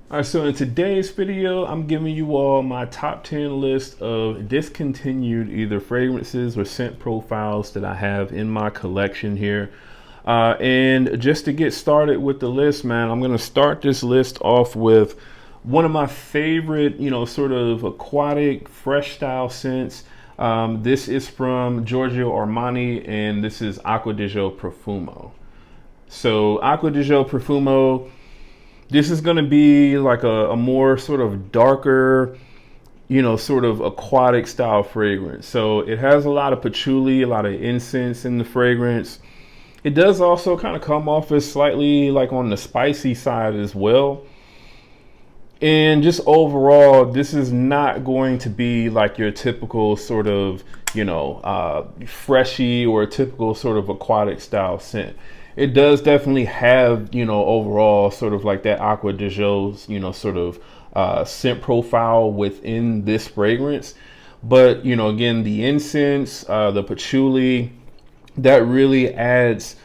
All right, so in today's video, I'm giving you all my top 10 list of discontinued either fragrances or scent profiles that I have in my collection here. And just to get started with the list, man, I'm going to start this list off with one of my favorite, sort of aquatic, fresh style scents. This is from Giorgio Armani, and this is Acqua Di Gio Profumo. So Acqua Di Gio Profumo, this is going to be like a more sort of darker, sort of aquatic style fragrance. So it has a lot of patchouli, a lot of incense in the fragrance. It does also kind of come off as slightly like on the spicy side as well. And just overall, this is not going to be like your typical sort of, freshy or typical sort of aquatic style scent. It does definitely have, overall sort of like that Acqua Di Gio's, sort of scent profile within this fragrance. But, again, the incense, the patchouli, that really adds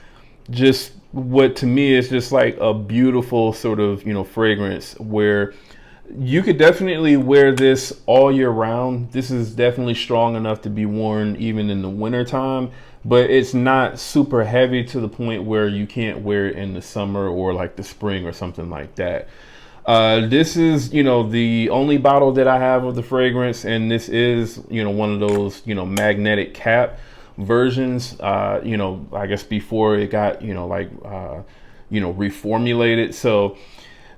just what to me is just like a beautiful sort of, fragrance where you could definitely wear this all year round. This is definitely strong enough to be worn even in the winter time, but it's not super heavy to the point where you can't wear it in the summer or like the spring or something like that. This is, the only bottle that I have of the fragrance, and this is, one of those, magnetic cap versions. I guess before it got, reformulated. So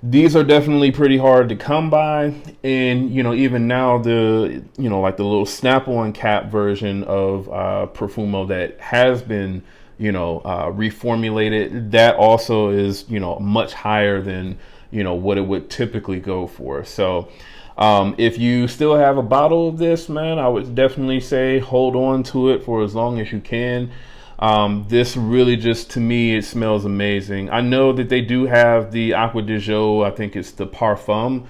these are definitely pretty hard to come by, and even now the like the little snap-on cap version of Profumo that has been reformulated, that also is much higher than what it would typically go for. So if you still have a bottle of this, man, I would definitely say hold on to it for as long as you can. This really just, to me, it smells amazing. I know that they do have the Acqua Di Gio, I think it's the Parfum,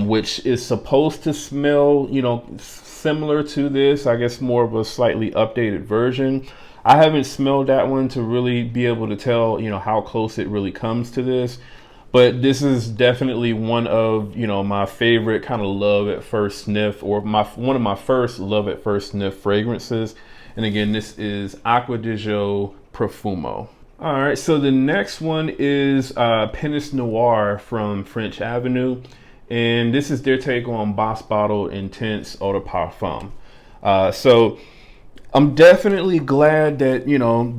which is supposed to smell, similar to this, I guess more of a slightly updated version. I haven't smelled that one to really be able to tell, how close it really comes to this. But this is definitely one of, my favorite kind of love at first sniff, or one of my first love at first sniff fragrances. And again, this is Acqua Di Gio Profumo. All right, so the next one is Pinnace Noir from French Avenue. And this is their take on Boss Bottle Intense Eau de Parfum. So I'm definitely glad that,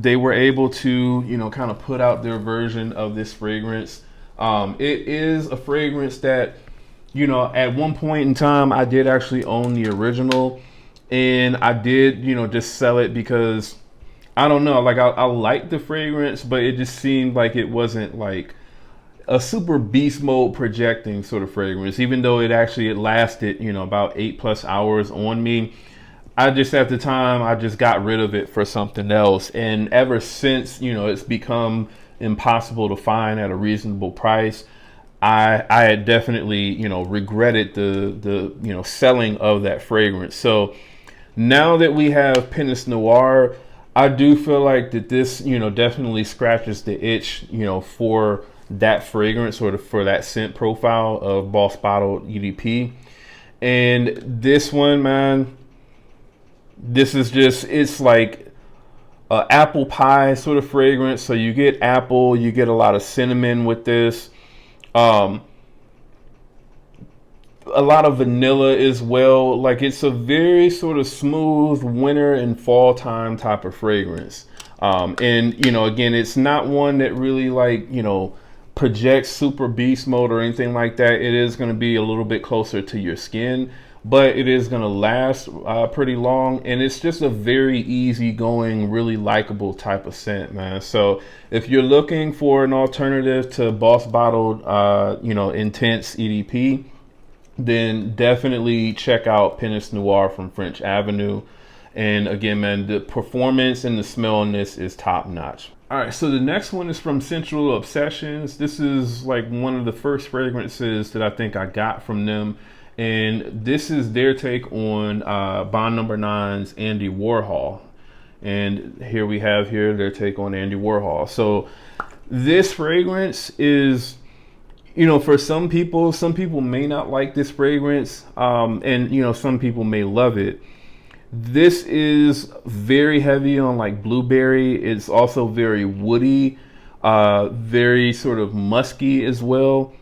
they were able to, kind of put out their version of this fragrance. It is a fragrance that, at one point in time, I did actually own the original. And I did, just sell it because I don't know, like I like the fragrance, but it just seemed like it wasn't like a super beast mode projecting sort of fragrance, even though it lasted, about 8+ hours on me. I just, at the time, I just got rid of it for something else. And ever since, it's become impossible to find at a reasonable price. I had definitely, regretted the selling of that fragrance. So now that we have Pinnace Noir, I do feel like that this, definitely scratches the itch, for that fragrance or for that scent profile of Boss Bottled EDP. And this one, man, this is just, it's like apple pie sort of fragrance. So you get apple, you get a lot of cinnamon with this. A lot of vanilla as well. Like, it's a very sort of smooth winter and fall time type of fragrance. And again, it's not one that really like projects super beast mode or anything like that. It is going to be a little bit closer to your skin, but it is going to last pretty long, and it's just a very easygoing, really likable type of scent, man. So if you're looking for an alternative to Boss Bottled Intense EDP, then definitely check out Pinnace Noir from French Avenue. And again, man, the performance and the smell on this is top notch. All right, so the next one is from Sensual Obsessions. This is like one of the first fragrances that I think I got from them. And this is their take on Bond Number 9's Andy Warhol. And here we have their take on Andy Warhol. So this fragrance is You know, for some people may not like this fragrance, and you know, some people may love it. This is very heavy on like blueberry. It's also very woody, very sort of musky as well.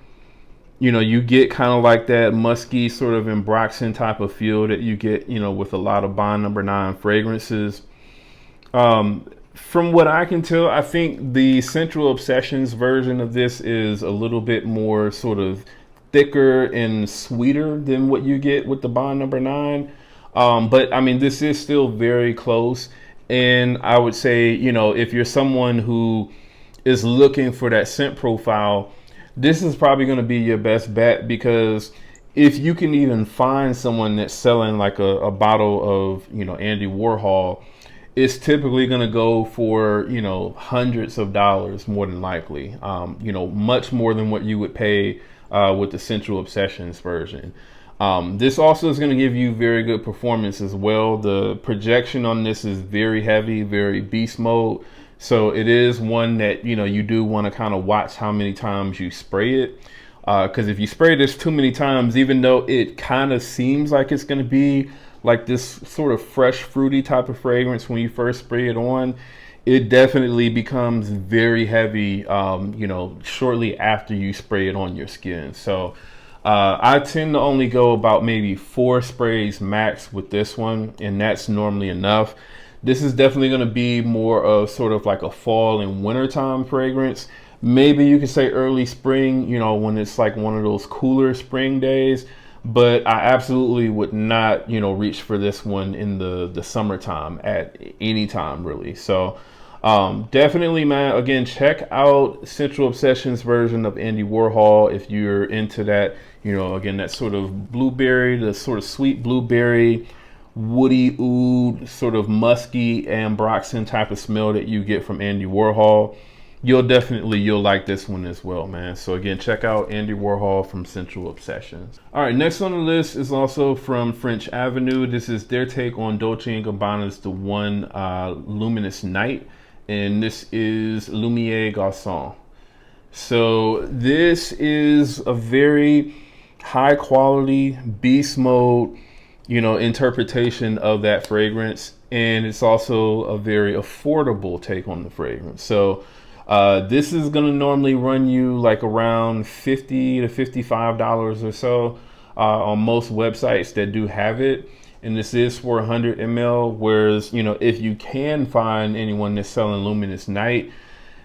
You know, you get kind of like that musky sort of Ambroxan type of feel that you get, you know, with a lot of Bond Number 9 fragrances. From what I can tell, I think the Central Obsessions version of this is a little bit more sort of thicker and sweeter than what you get with the Bond Number 9. But I mean, this is still very close. And I would say, you know, if you're someone who is looking for that scent profile, this is probably going to be your best bet, because if you can even find someone that's selling like a bottle of, you know, Andy Warhol, it's typically going to go for, you know, hundreds of dollars more than likely, you know, much more than what you would pay with the Central Obsessions version. This also is going to give you very good performance as well. The projection on this is very heavy, very beast mode. So it is one that, you know, you do want to kind of watch how many times you spray it. Because if you spray this too many times, even though it kind of seems like it's going to be like this sort of fresh, fruity type of fragrance when you first spray it on, it definitely becomes very heavy, you know, shortly after you spray it on your skin. So I tend to only go about maybe 4 sprays max with this one, and that's normally enough. This is definitely going to be more of sort of like a fall and wintertime fragrance. Maybe you could say early spring, you know, when it's like one of those cooler spring days. But I absolutely would not, you know, reach for this one in the summertime at any time, really. So definitely, man, again, check out Central Obsessions version of Andy Warhol if you're into that, you know, again, that sort of blueberry, the sort of sweet blueberry, woody oud, sort of musky Ambroxan type of smell that you get from Andy Warhol. You'll like this one as well, man. So again, check out Andy Warhol from Central Obsessions. All right, next on the list is also from French Avenue. This is their take on Dolce & Gabbana's The One Luminous Night, and this is Lumiere Garcon. So this is a very high quality beast mode, you know, interpretation of that fragrance, and it's also a very affordable take on the fragrance. So this is going to normally run you like around $50 to $55 or so on most websites that do have it. And this is for 100 ml. Whereas, you know, if you can find anyone that's selling Luminous Night,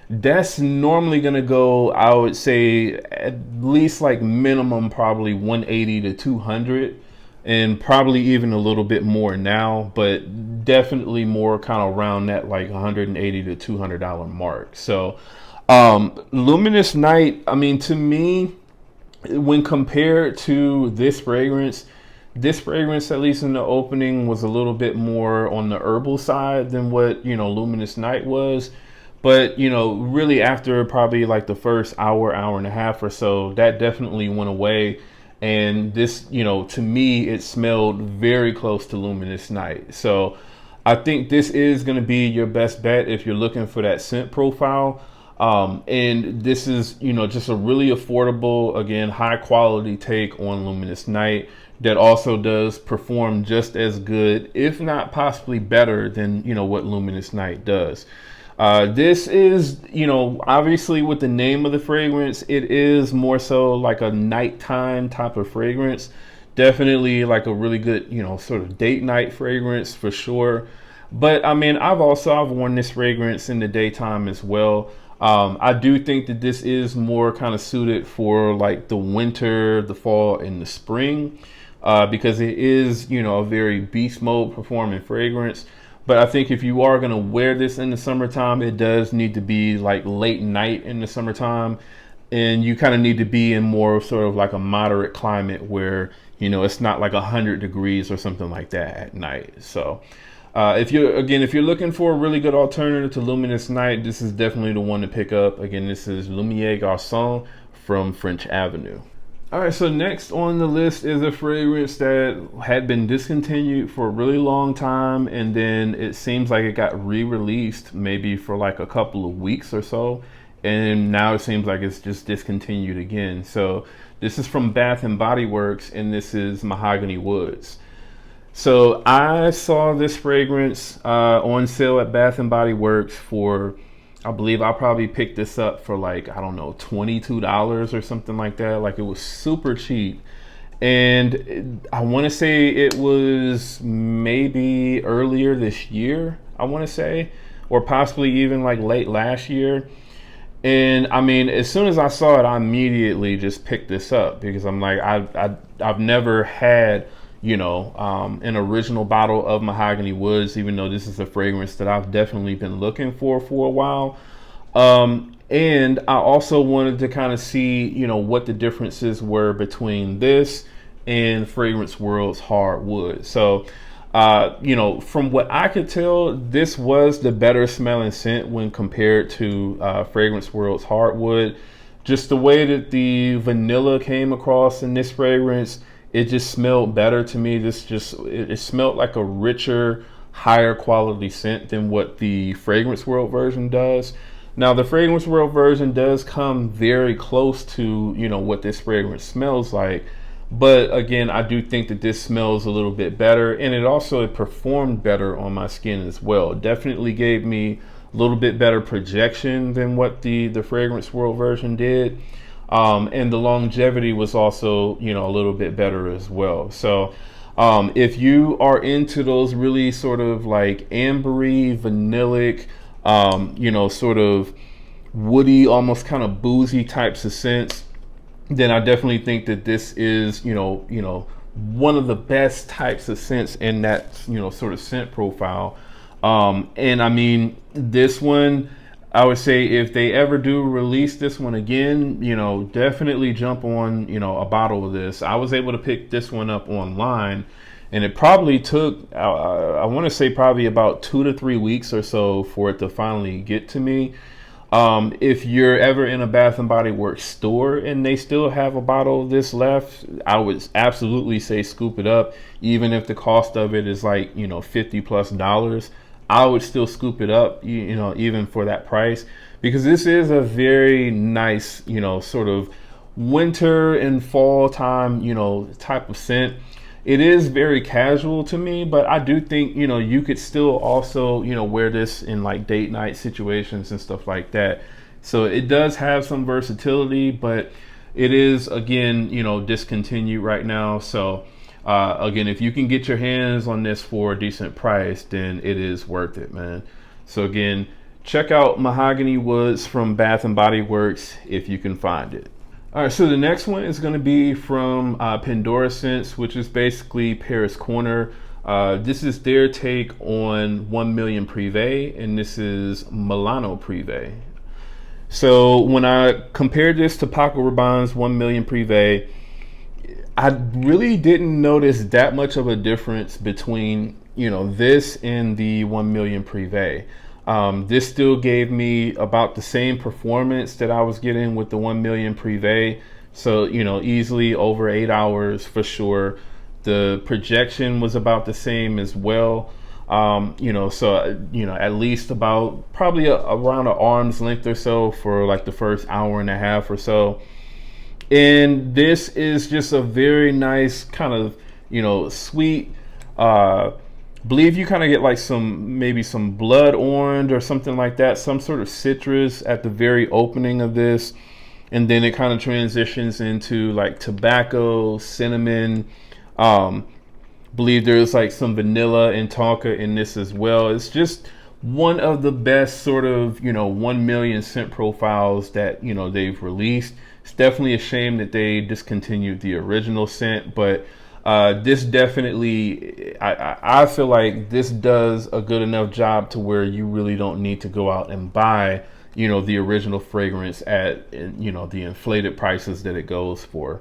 that's normally going to go, I would say, at least like minimum probably 180 to 200. And probably even a little bit more now, but definitely more kind of around that like $180 to $200 mark. So Luminous Night, I mean, to me, when compared to this fragrance, at least in the opening, was a little bit more on the herbal side than what, you know, Luminous Night was. But, you know, really after probably like the first hour and a half or so, that definitely went away. And this, you know, to me, it smelled very close to Luminous Night. So I think this is going to be your best bet if you're looking for that scent profile. And this is, you know, just a really affordable, again, high quality take on Luminous Night that also does perform just as good, if not possibly better than, you know, what Luminous Night does. This is, you know, obviously with the name of the fragrance, it is more so like a nighttime type of fragrance. Definitely like a really good, you know, sort of date night fragrance for sure. But I mean, I've worn this fragrance in the daytime as well. I do think that this is more kind of suited for like the winter, the fall, and the spring, because it is, you know, a very beast mode performing fragrance. But I think if you are going to wear this in the summertime, it does need to be like late night in the summertime. And you kind of need to be in more of sort of like a moderate climate where, you know, it's not like 100 degrees or something like that at night. So if you're looking for a really good alternative to Luminous Night, this is definitely the one to pick up. Again, this is Lumiere Garcon from French Avenue. All right, so next on the list is a fragrance that had been discontinued for a really long time, and then it seems like it got re-released maybe for like a couple of weeks or so, and now it seems like it's just discontinued again. So this is from Bath and Body Works, and this is Mahogany Woods. So I saw this fragrance on sale at Bath and Body Works for, I believe I probably picked this up for like, I don't know, $22 or something like that. Like, it was super cheap. And I want to say it was maybe earlier this year, I want to say, or possibly even like late last year. And I mean, as soon as I saw it, I immediately just picked this up because I'm like, I've never had, you know, an original bottle of Mahogany Woods, even though this is a fragrance that I've definitely been looking for a while. And I also wanted to kind of see, you know, what the differences were between this and Fragrance World's Hardwood. So, you know, from what I could tell, this was the better smelling scent when compared to Fragrance World's Hardwood. Just the way that the vanilla came across in this fragrance, it just smelled better to me. It smelled like a richer, higher quality scent than what the Fragrance World version does. Now, the Fragrance World version does come very close to, you know, what this fragrance smells like. But again, I do think that this smells a little bit better, and it performed better on my skin as well. It definitely gave me a little bit better projection than what the Fragrance World version did. And the longevity was also, you know, a little bit better as well. So if you are into those really sort of like ambery, vanillic, you know, sort of woody, almost kind of boozy types of scents, then I definitely think that this is, you know, one of the best types of scents in that, you know, sort of scent profile. And I mean, this one, I would say if they ever do release this one again, you know, definitely jump on, you know, a bottle of this. I was able to pick this one up online, and it probably took, I want to say probably about 2 to 3 weeks or so for it to finally get to me. If you're ever in a Bath and Body Works store and they still have a bottle of this left, I would absolutely say scoop it up. Even if the cost of it is like, you know, $50+, I would still scoop it up, you know, even for that price, because this is a very nice, you know, sort of winter and fall time, you know, type of scent. It is very casual to me, but I do think, you know, you could still also, you know, wear this in like date night situations and stuff like that. So it does have some versatility, but it is, again, you know, discontinued right now. So again, if you can get your hands on this for a decent price, then it is worth it, man. So again, check out Mahogany Woods from Bath and Body Works if you can find it. All right, so the next one is going to be from Pinnace Scents, which is basically Paris Corner. This is their take on 1 Million Prive, and this is Milano Prive. So when I compared this to Paco Rabanne's 1 Million Prive, I really didn't notice that much of a difference between, you know, this and the 1 Million Prive. This still gave me about the same performance that I was getting with the 1 Million Prive. So, you know, easily over 8 hours for sure. The projection was about the same as well. You know, so, you know, at least about probably around an arm's length or so for like the first hour and a half or so. And this is just a very nice kind of, you know, sweet, believe you kind of get like maybe some blood orange or something like that, some sort of citrus at the very opening of this, and then it kind of transitions into like tobacco, cinnamon, believe there's like some vanilla and tonka in this as well. It's just one of the best sort of, you know, 1 million scent profiles that, you know, they've released. It's definitely a shame that they discontinued the original scent, but this definitely, I feel like this does a good enough job to where you really don't need to go out and buy, you know, the original fragrance at, you know, the inflated prices that it goes for.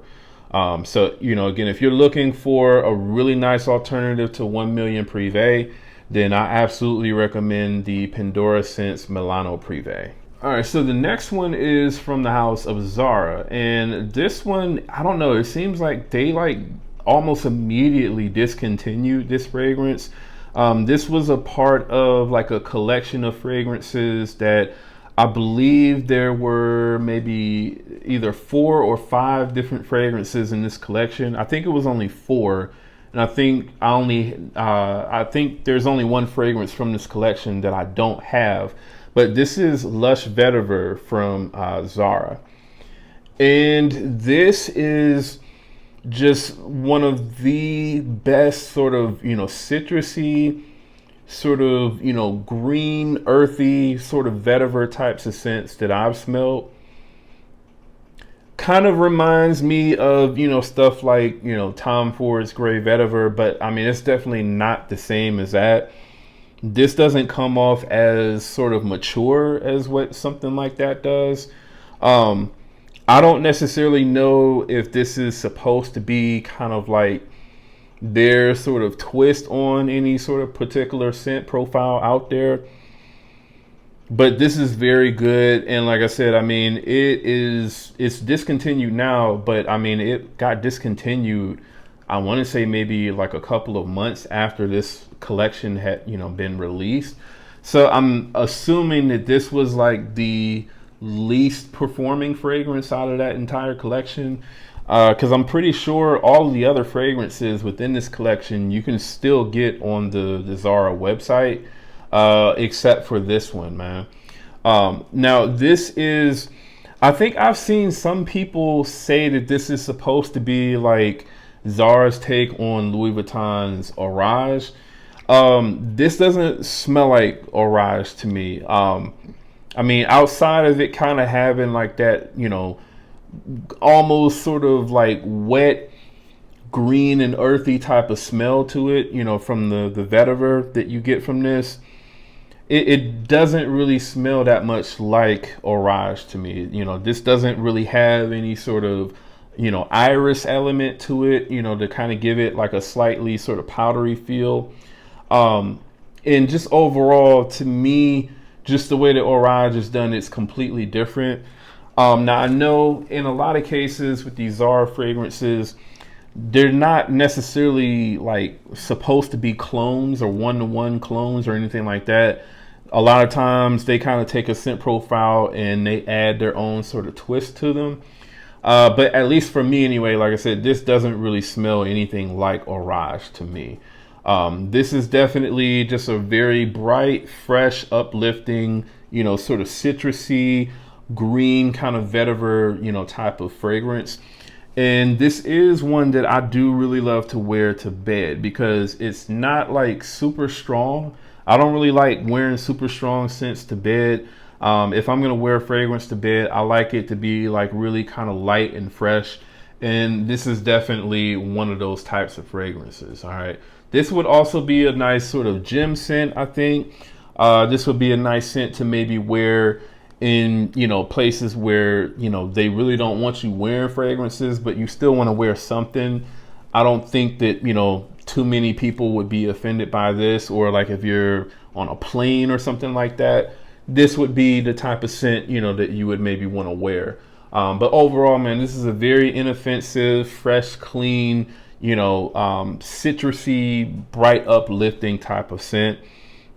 So, you know, again, if you're looking for a really nice alternative to 1 Million Prive, then I absolutely recommend the Pinnace Scents Milano Prive. All right, so the next one is from the house of Zara, and this one, I don't know, it seems like they like almost immediately discontinued this fragrance. This was a part of like a collection of fragrances that I believe there were maybe either 4 or 5 different fragrances in this collection. I think it was only 4, and I think there's only one fragrance from this collection that I don't have. But this is Lush Vetiver from Zara, and this is just one of the best sort of, citrusy, sort of, green, earthy, sort of vetiver types of scents that I've smelled. Kind of reminds me of, stuff like, Tom Ford's Gray Vetiver, but I mean, it's definitely not the same as that. This doesn't come off as sort of mature as what something like that does. I don't necessarily know if this is supposed to be kind of like their sort of twist on any sort of particular scent profile out there, but this is very good. And like I said, I mean, it's discontinued now, but I mean, it got discontinued, I want to say maybe like a couple of months after this collection had, been released. So I'm assuming that this was like the least performing fragrance out of that entire collection, because I'm pretty sure all of the other fragrances within this collection you can still get on the Zara website, except for this one, man. Now this is, I think I've seen some people say that this is supposed to be like Zara's take on Louis Vuitton's Orage. This doesn't smell like Orage to me. I mean, outside of it kind of having like that, almost sort of like wet, green and earthy type of smell to it, from the vetiver that you get from this, it doesn't really smell that much like Orage to me. This doesn't really have any sort of, iris element to it, to kind of give it like a slightly sort of powdery feel. And just overall, to me, just the way that Orage is done, it's completely different. Now, I know in a lot of cases with these Zara fragrances, they're not necessarily like supposed to be clones or one-to-one clones or anything like that. A lot of times they kind of take a scent profile and they add their own sort of twist to them. But at least for me anyway, like I said, this doesn't really smell anything like Orage to me. This is definitely just a very bright, fresh, uplifting, sort of citrusy, green kind of vetiver, type of fragrance. And this is one that I do really love to wear to bed because it's not like super strong. I don't really like wearing super strong scents to bed. If I'm going to wear a fragrance to bed, I like it to be like really kind of light and fresh. And this is definitely one of those types of fragrances. All right. This would also be a nice sort of gym scent, I think. This would be a nice scent to maybe wear in, places where, they really don't want you wearing fragrances, but you still want to wear something. I don't think that, too many people would be offended by this, or like if you're on a plane or something like that, this would be the type of scent, that you would maybe want to wear. But overall, man, this is a very inoffensive, fresh, clean, citrusy, bright, uplifting type of scent.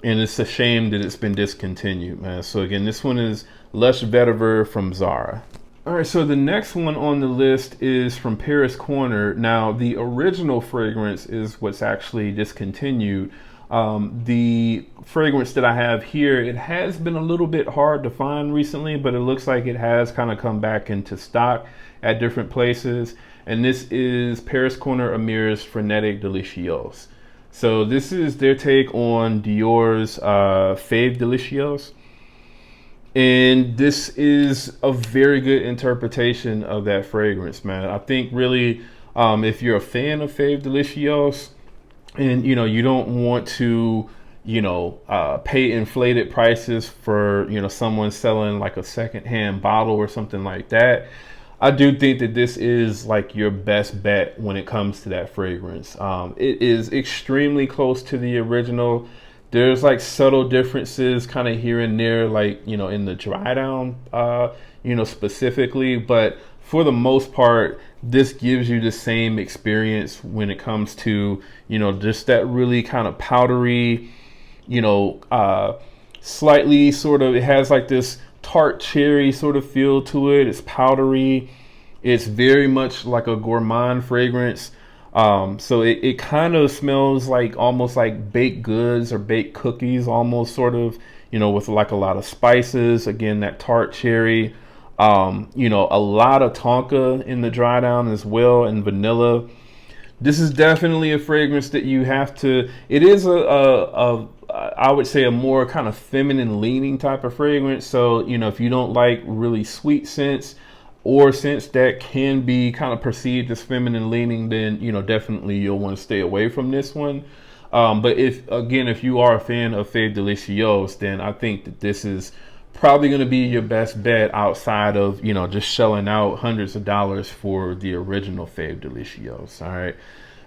And it's a shame that it's been discontinued, man. So again, this one is Lush Vetiver from Zara. All right, so the next one on the list is from Paris Corner. Now, the original fragrance is what's actually discontinued. The fragrance that I have here, it has been a little bit hard to find recently, but it looks like it has kind of come back into stock at different places. And this is Paris Corner Amir's Frenetic Delicieuse. So this is their take on Dior's Fave Delicieuse. And this is a very good interpretation of that fragrance, man. I think really, if you're a fan of Fave Delicieuse and, you don't want to, pay inflated prices for, someone selling like a secondhand bottle or something like that, I do think that this is like your best bet when it comes to that fragrance. It is extremely close to the original. There's like subtle differences kind of here and there, like, in the dry down, specifically. But for the most part, this gives you the same experience when it comes to, just that really kind of powdery, slightly sort of, it has like this tart cherry sort of feel to it. It's powdery. It's very much like a gourmand fragrance. So it kind of smells like almost like baked goods or baked cookies, almost sort of, you know, with like a lot of spices. Again, that tart cherry. You know, a lot of tonka in the dry down as well, and vanilla. This is definitely a fragrance that you have to, it is I would say a more kind of feminine leaning type of fragrance. So, you know, if you don't like really sweet scents or scents that can be kind of perceived as feminine leaning, then, you know, definitely you'll want to stay away from this one. But if you are a fan of Fave Delicieuse, then I think that this is probably going to be your best bet outside of, you know, just shelling out hundreds of dollars for the original Fave Delicieuse. All right.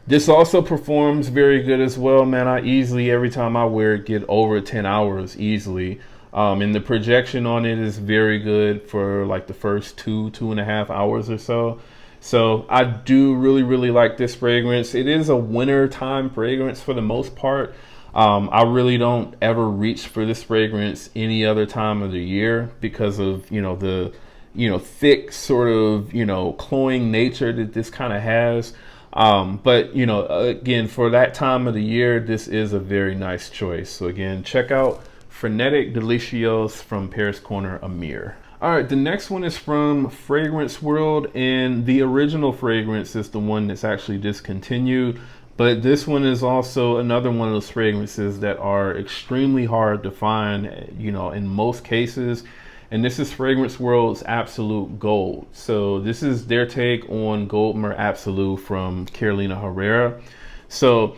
This also performs very good as well, man. I easily, every time I wear it, get over 10 hours easily. And the projection on it is very good for like the first 2.5 hours or so. So I do really like this fragrance. It is a winter time fragrance for the most part. I really don't ever reach for this fragrance any other time of the year because of, you know, the, you know, thick sort of, you know, cloying nature that this kind of has. But, you know, again, for that time of the year, this is a very nice choice. So again, check out Frenetic Delicieuse from Paris Corner Amir. All right, the next one is from Fragrance World, and the original fragrance is the one that's actually discontinued. But this one is also another one of those fragrances that are extremely hard to find, you know, in most cases. And this is Fragrance World's Absolute Gold. So this is their take on Gold Mer Absolute from Carolina Herrera. So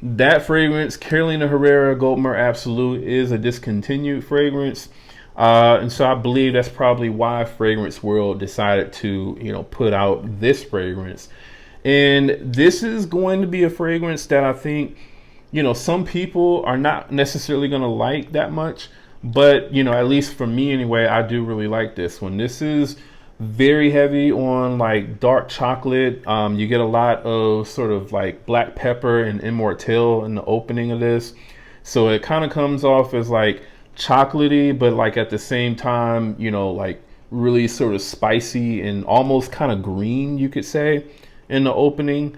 that fragrance, Carolina Herrera Gold Mer Absolute, is a discontinued fragrance. And so I believe that's probably why Fragrance World decided to, you know, put out this fragrance. And this is going to be a fragrance that I think, you know, some people are not necessarily going to like that much. But, you know, at least for me anyway, I do really like this one. This is very heavy on like dark chocolate. You get a lot of sort of like black pepper and immortelle in the opening of this. So it kind of comes off as like chocolatey, but like at the same time, you know, like really sort of spicy and almost kind of green, you could say, in the opening.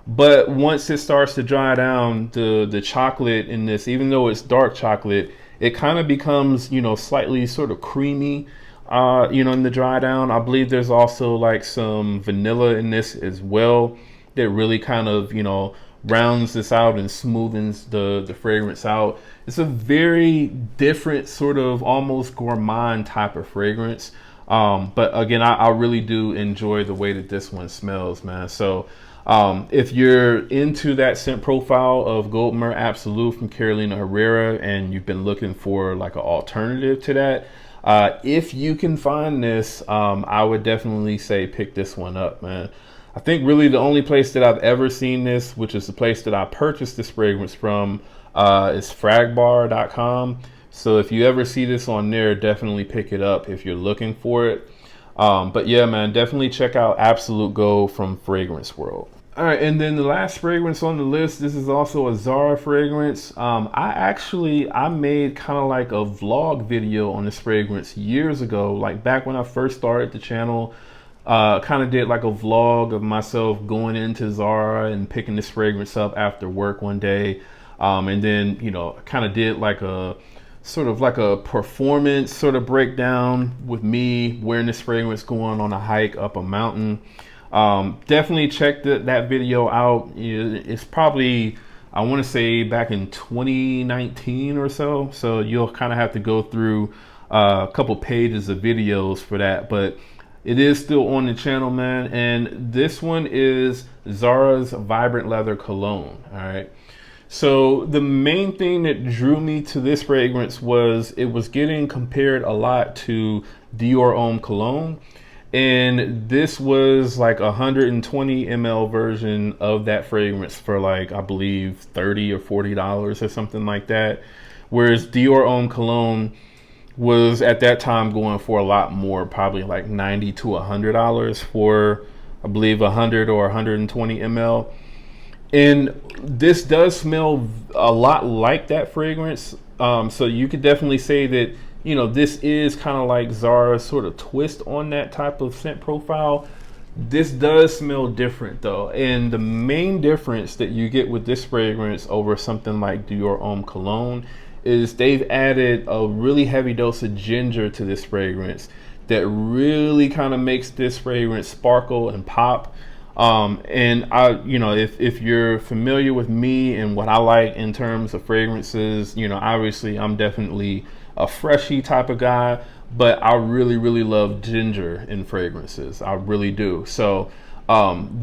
But once it starts to dry down, the chocolate in this, even though it's dark chocolate, it kind of becomes, you know, slightly sort of creamy, you know, in the dry down. I believe there's also like some vanilla in this as well that really kind of, you know, rounds this out and smoothens the fragrance out. It's a very different sort of almost gourmand type of fragrance. But again, I really do enjoy the way that this one smells, man. So if you're into that scent profile of Gold Mer Absolute from Carolina Herrera and you've been looking for like an alternative to that, if you can find this, I would definitely say pick this one up, man. I think really the only place that I've ever seen this, which is the place that I purchased this fragrance from, is fragbar.com. So if you ever see this on there, definitely pick it up if you're looking for it. But yeah, man, definitely check out Absolute Gold from Fragrance World. All right, and then the last fragrance on the list, this is also a Zara fragrance. I made kind of like a vlog video on this fragrance years ago, like back when I first started the channel. Kind of did like a vlog of myself going into Zara and picking this fragrance up after work one day. And then, you know, kind of did like a sort of like a performance sort of breakdown with me wearing this fragrance going on a hike up a mountain. Definitely check that video out. It's probably, I want to say back in 2019 or so. So you'll kind of have to go through a couple pages of videos for that. But it is still on the channel, man. And this one is Zara's Vibrant Leather Cologne. All right. So the main thing that drew me to this fragrance was it was getting compared a lot to Dior Homme Cologne. And this was like 120 ml version of that fragrance for like, I believe $30 or $40 or something like that. Whereas Dior Homme Cologne was at that time going for a lot more, probably like $90 to $100 for, I believe, 100 or 120 ml. And this does smell a lot like that fragrance. So you could definitely say that you know, this is kind of like Zara's sort of twist on that type of scent profile. This does smell different though, and the main difference that you get with this fragrance over something like Dior Homme Cologne is they've added a really heavy dose of ginger to this fragrance that really kind of makes this fragrance sparkle and pop. And I, you know, if you're familiar with me and what I like in terms of fragrances, you know, obviously I'm definitely a freshy type of guy, but I really love ginger in fragrances. I really do. So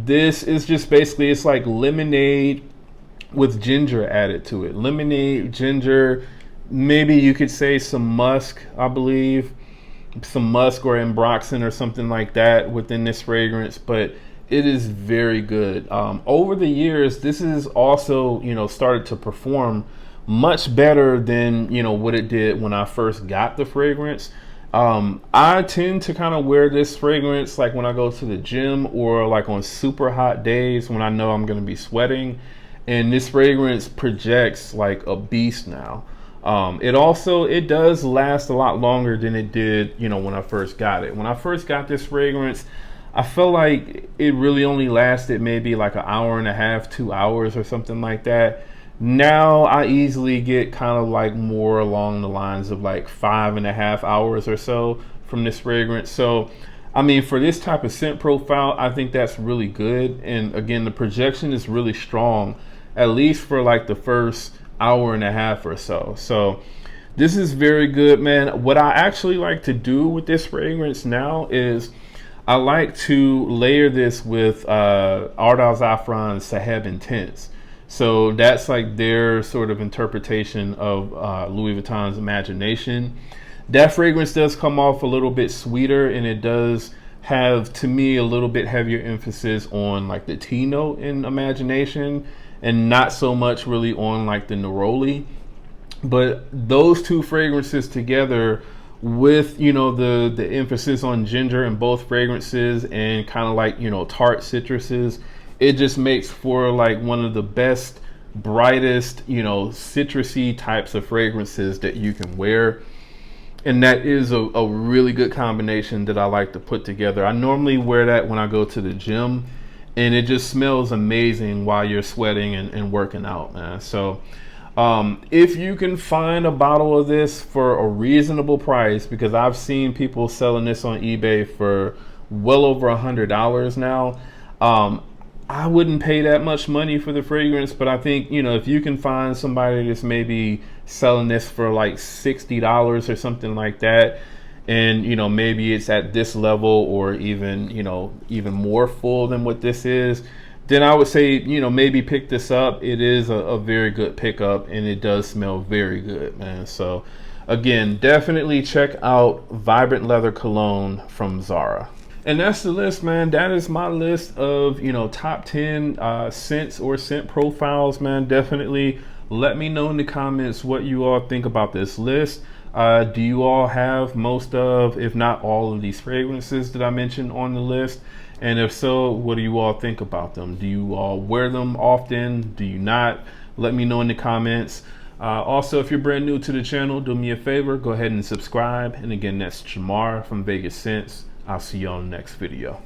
this is just basically, it's like lemonade with ginger added to it. Lemonade, ginger, maybe you could say some musk, I believe, some musk or ambroxan or something like that within this fragrance, but it is very good. Over the years, this is also, you know, started to perform much better than, you know, what it did when I first got the fragrance. I tend to kind of wear this fragrance like when I go to the gym or like on super hot days when I know I'm going to be sweating, and this fragrance projects like a beast now. It does last a lot longer than it did, you know, when I first got it. When I first got this fragrance, I felt like it really only lasted maybe like an hour and a half, 2 hours or something like that. Now I easily get kind of like more along the lines of like 5.5 hours or so from this fragrance. So, I mean, for this type of scent profile, I think that's really good. And again, the projection is really strong, at least for like the first hour and a half or so. So this is very good, man. What I actually like to do with this fragrance now is I like to layer this with Art Al Zafran's Saheb Intense. So that's like their sort of interpretation of Louis Vuitton's Imagination. That fragrance does come off a little bit sweeter, and it does have, to me, a little bit heavier emphasis on like the tea note in Imagination, and not so much really on like the neroli. But those two fragrances together, with, you know, the emphasis on ginger in both fragrances and kind of like, you know, tart citruses, it just makes for like one of the best, brightest, you know, citrusy types of fragrances that you can wear. And that is a really good combination that I like to put together. I normally wear that when I go to the gym, and it just smells amazing while you're sweating and working out, man. So if you can find a bottle of this for a reasonable price, because I've seen people selling this on eBay for well over $100 now, I wouldn't pay that much money for the fragrance. But I think, you know, if you can find somebody that's maybe selling this for like $60 or something like that, and, you know, maybe it's at this level or even, you know, even more full than what this is, then I would say, you know, maybe pick this up. It is a very good pickup, and it does smell very good, man. So again, definitely check out Vibrant Leather Cologne from Zara. And that's the list, man. That is my list of, you know, top 10 scents or scent profiles, man. Definitely let me know in the comments what you all think about this list. Do you all have most of, if not all of these fragrances that I mentioned on the list? And if so, what do you all think about them? Do you all wear them often? Do you not? Let me know in the comments. Also, if you're brand new to the channel, do me a favor, go ahead and subscribe. And again, that's Jamar from Vegas Scents. I'll see you on the next video.